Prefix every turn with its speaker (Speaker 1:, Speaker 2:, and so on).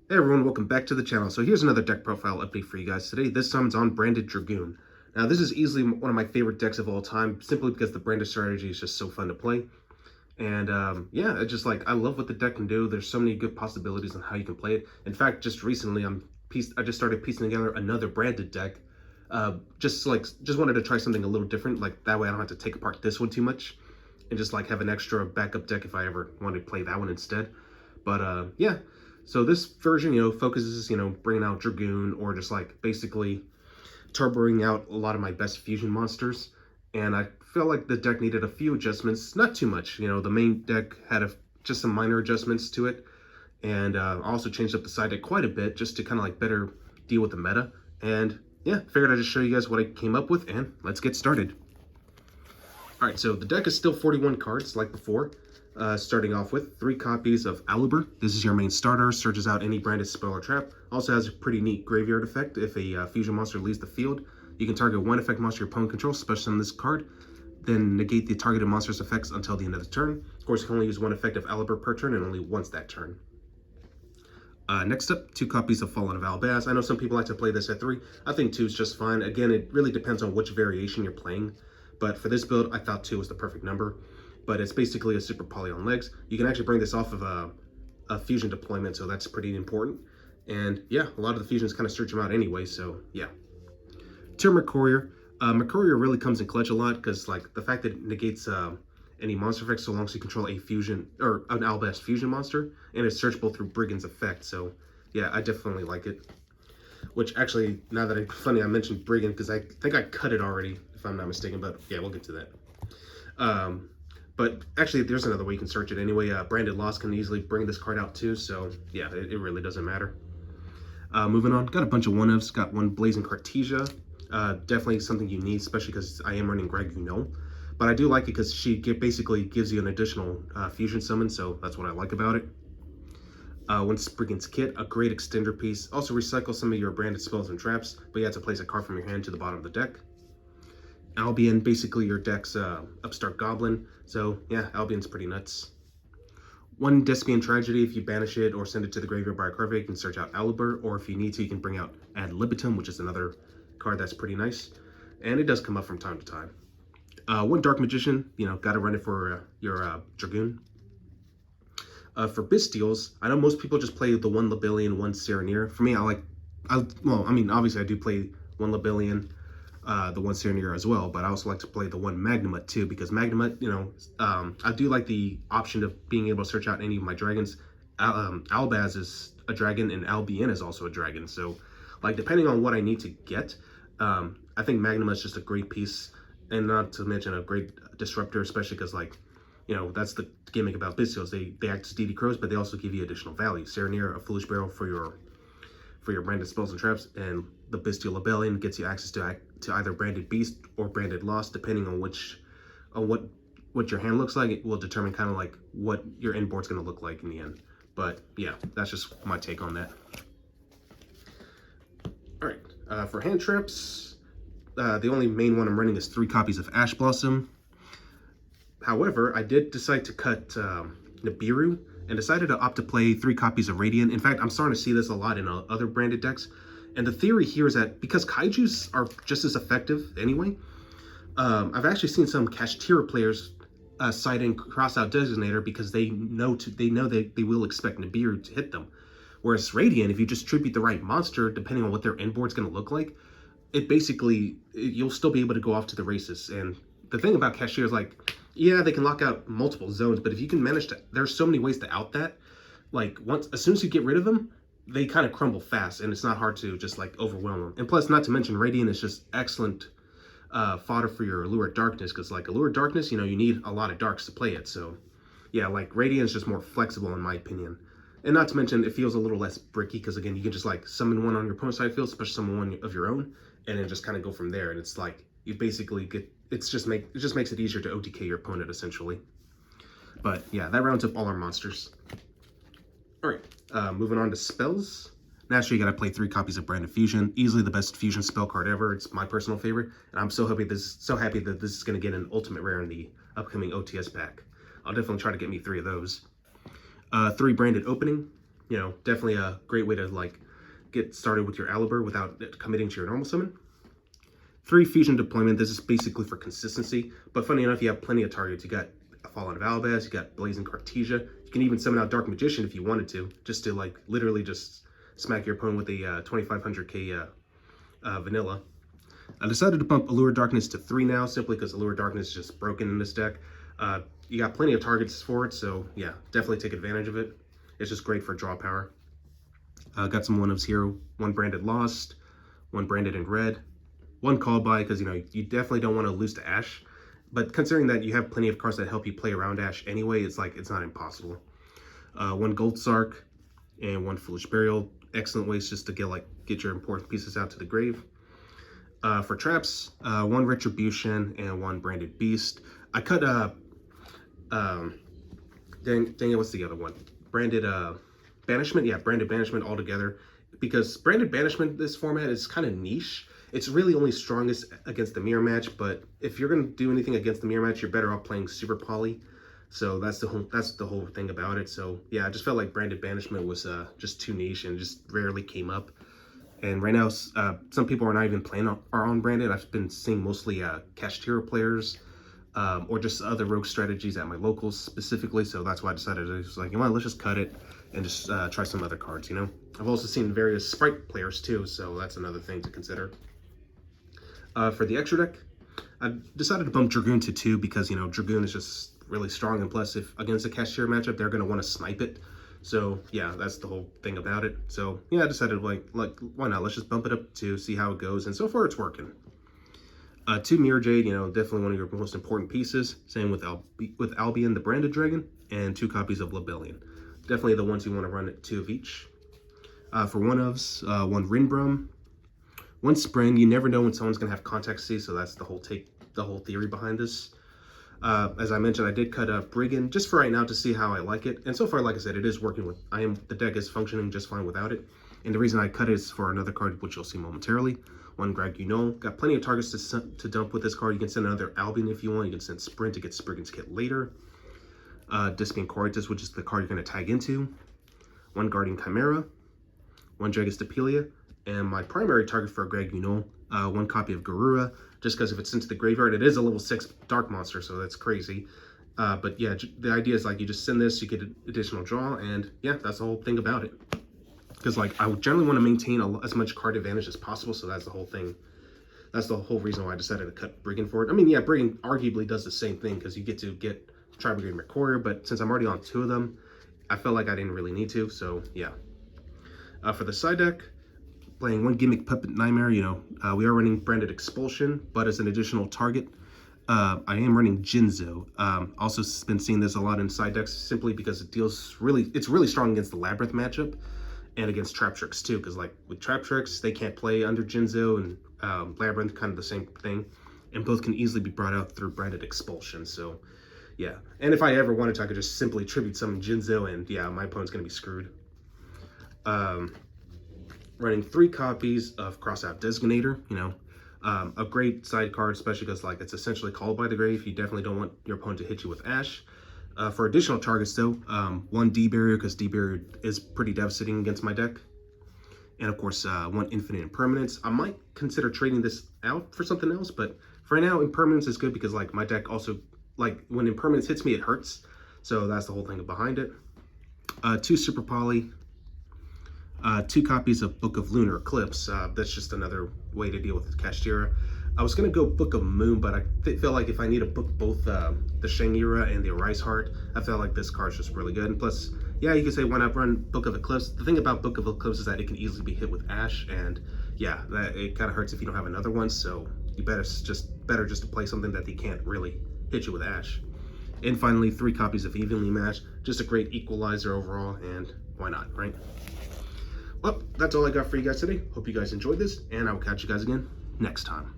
Speaker 1: Hey everyone, welcome back to the channel. So here's another deck profile update for you guys today. This time it's on Branded Dragoon. Now this is easily one of my favorite decks of all time, simply because the branded strategy is just so fun to play. And yeah, it's just like, I love what the deck can do. There's so many good possibilities on how you can play it. In fact, just recently I just started piecing together another branded deck. Just wanted to try something a little different. Like that way I don't have to take apart this one too much. And just like have an extra backup deck if I ever wanted to play that one instead. But yeah, so this version, focuses, bringing out Dragoon or just like basically turboing out a lot of my best fusion monsters. And I felt like the deck needed a few adjustments, not too much. The main deck had just some minor adjustments to it. And I also changed up the side deck quite a bit just to kind of like better deal with the meta. And yeah, figured I'd just show you guys what I came up with, and let's get started. All right, so the deck is still 41 cards like before. Starting off with 3 copies of Aliber. This is your main starter, searches out any branded spell or trap. Also has a pretty neat graveyard effect. If a fusion monster leaves the field, you can target one effect monster your opponent controls, special summon this card, then negate the targeted monster's effects until the end of the turn. Of course, you can only use one effect of Aliber per turn and only once that turn. Next up, 2 copies of Fallen of Albaz. I know some people like to play this at 3. I think 2 is just fine. Again, it really depends on which variation you're playing. But for this build, I thought 2 was the perfect number. But it's basically a super poly on legs. You can actually bring this off of a fusion deployment, so that's pretty important. And yeah, a lot of the fusions kind of search them out anyway, so yeah. Turmeric Courier. Mercourier really comes in clutch a lot because like the fact that it negates any monster effects so long as you control a fusion or an Albaz fusion monster, and it's searchable through Brigand's effect. So yeah, I definitely like it. Which actually, now that I mentioned Brigand because I think I cut it already if I'm not mistaken, but yeah, we'll get to that. But actually, there's another way you can search it anyway. Branded Loss can easily bring this card out too, so yeah, it really doesn't matter. Moving on, got a bunch of one-ofs. Got one Blazing Cartesia. Definitely something you need, especially because I am running Dragoon. But I do like it because she basically gives you an additional fusion summon, so that's what I like about it. One Brigand's Kit, a great extender piece. Also recycle some of your branded spells and traps, but you have to place a card from your hand to the bottom of the deck. Albion, basically your deck's upstart goblin. So yeah, Albion's pretty nuts. One Despian Tragedy, if you banish it or send it to the graveyard by a card, you can search out Aliber, or if you need to, you can bring out Ad Libitum, which is another card that's pretty nice. And it does come up from time to time. One Dark Magician, gotta run it for your Dragoon. For Bestials, I know most people just play the one Labellion, one Sereneer. For me, obviously I do play one Labellion, the one Sereneer as well, but I also like to play the one Magnamut too, because Magnamut, I do like the option of being able to search out any of my dragons. Albaz is a dragon and Albion is also a dragon, so like depending on what I need to get, I think Magnamut is just a great piece, and not to mention a great disruptor, especially because like, that's the gimmick about Bestials. They act as DD Crows, but they also give you additional value. Sereneer, a Foolish Barrel for your branded spells and traps, and the Bestial Labellion gets you access to either branded Beast or branded Lost, depending on what your hand looks like. It will determine kind of like what your end board's going to look like in the end. But yeah, that's just my take on that. All right, for hand traps, the only main one I'm running is 3 copies of Ash Blossom. However, I did decide to cut Nibiru and decided to opt to play 3 copies of Radiant. In fact, I'm starting to see this a lot in other branded decks. And the theory here is that because Kaijus are just as effective anyway, I've actually seen some Kashtira players side in Crossout Designator because they know that they will expect Nibiru to hit them. Whereas Radiant, if you just tribute the right monster, depending on what their end board's going to look like, you'll still be able to go off to the races. And the thing about Kashtira is like, yeah, they can lock out multiple zones, but if you can manage to, there's so many ways to out that. Like as soon as you get rid of them, they kind of crumble fast, and it's not hard to just like overwhelm them. And plus, not to mention, Radiant is just excellent fodder for your Allure Darkness, because like Allure Darkness, you need a lot of darks to play it. So yeah, like Radiant is just more flexible in my opinion. And not to mention, it feels a little less bricky, because again, you can just like summon one on your opponent's side field, especially summon one of your own, and then just kind of go from there. And it's like, you basically get, it just makes it easier to OTK your opponent essentially. But yeah, that rounds up all our monsters. All right, moving on to spells. Naturally, you gotta play 3 copies of Branded Fusion. Easily the best fusion spell card ever. It's my personal favorite, and I'm so happy that this is gonna get an ultimate rare in the upcoming OTS pack. I'll definitely try to get me 3 of those. 3 Branded Opening. you know, definitely a great way to like get started with your Aliber without committing to your normal summon. 3 fusion deployment. This is basically for consistency, but funny enough, you have plenty of targets. You got Fallen Valbaz, you got Blazing Cartesia. You can even summon out Dark Magician if you wanted to, just to like literally just smack your opponent with a 2500k vanilla. I decided to bump Allure Darkness to 3 now, simply because Allure Darkness is just broken in this deck. You got plenty of targets for it, so yeah, definitely take advantage of it. It's just great for draw power. Got some 1-ofs here, 1 branded Lost, 1 branded in red, 1 call by, because you know you definitely don't want to lose to Ash. But considering that you have plenty of cards that help you play around Ash anyway, it's like it's not impossible. 1 Gold Sark and 1 Foolish Burial. Excellent ways just to get your important pieces out to the grave. For traps, 1 Retribution and 1 Branded Beast. I cut dang it, what's the other one? Branded Banishment. Yeah, Branded Banishment altogether, because Branded Banishment, this format is kind of niche. It's really only strongest against the mirror match, but if you're gonna do anything against the mirror match, you're better off playing Super Poly. So that's the whole thing about it. So yeah, I just felt like Branded Banishment was just too niche and just rarely came up. And right now, some people are not even playing are on Branded. I've been seeing mostly Kashtira players or just other rogue strategies at my locals specifically. So that's why I decided to just like, you know what, let's just cut it and just try some other cards, you know? I've also seen various Sprite players too, so that's another thing to consider. For the extra deck, I decided to bump Dragoon to 2 because, you know, Dragoon is just really strong, and plus if against a Kashtira matchup, they're going to want to snipe it. So yeah, that's the whole thing about it. So yeah, I decided like why not, let's just bump it up to see how it goes, and so far it's working. 2 Mirror Jade, you know, definitely one of your most important pieces. Same with Albion the Branded Dragon, and 2 copies of Lebellion. Definitely the ones you want to run at 2 of each. For 1-ofs, 1 Rinbrum, 1 Spring. You never know when someone's gonna have Contact C, so that's the whole theory behind this. As I mentioned, I did cut a Brigand just for right now to see how I like it, and so far, like I said, it is working with. The deck is functioning just fine without it, and the reason I cut it is for another card, which you'll see momentarily. 1 Dragoon. Got plenty of targets to dump with this card. You can send another Albion if you want. You can send Sprint to get Spriggan's Kit later. Dyspian Coritus, which is the card you're going to tag into. 1 Guardian Chimera. 1 Dragus Depelia. And my primary target for Dragoon, 1 copy of Garura, just because if it's into the graveyard, it is a level 6 dark monster, so that's crazy. But yeah, the idea is like you just send this, you get an additional draw, and yeah, that's the whole thing about it. Because like I would generally want to maintain as much card advantage as possible, so that's the whole thing. That's the whole reason why I decided to cut Brigand for it. I mean, yeah, Brigand arguably does the same thing because you get to get Tri-Brigade Mercurial, but since I'm already on 2 of them, I felt like I didn't really need to, so yeah. For the side deck, playing 1 Gimmick Puppet Nightmare, you know, we are running Branded Expulsion, but as an additional target, I am running Jinzo. Also been seeing this a lot in side decks simply because it's really strong against the Labyrinth matchup and against Trap Tricks too, because like with Trap Tricks, they can't play under Jinzo, and Labyrinth, kind of the same thing, and both can easily be brought out through Branded Expulsion. So yeah, and if I ever wanted to, I could just simply tribute summon Jinzo, and yeah, my opponent's gonna be screwed. Running 3 copies of Crossout Designator, you know, a great side card, especially because like it's essentially called by the grave. You definitely don't want your opponent to hit you with Ash. For additional targets though, 1 D-Barrier, because D-Barrier is pretty devastating against my deck. And of course, 1 Infinite Impermanence. I might consider trading this out for something else, but for now, Impermanence is good because like my deck also, like when Impermanence hits me, it hurts. So that's the whole thing behind it. 2 Super Poly. 2 copies of Book of Lunar Eclipse. That's just another way to deal with Kashtira. I was going to go Book of Moon, but I feel like if I need to book both the Shangira and the Arise Heart, I felt like this card's just really good. And plus, yeah, you can say why not run Book of Eclipse. The thing about Book of Eclipse is that it can easily be hit with Ash, and yeah, it kind of hurts if you don't have another one, so you better just to play something that they can't really hit you with Ash. And finally, 3 copies of Evenly Matched. Just a great equalizer overall, and why not, right? Well, that's all I got for you guys today. Hope you guys enjoyed this, and I will catch you guys again next time.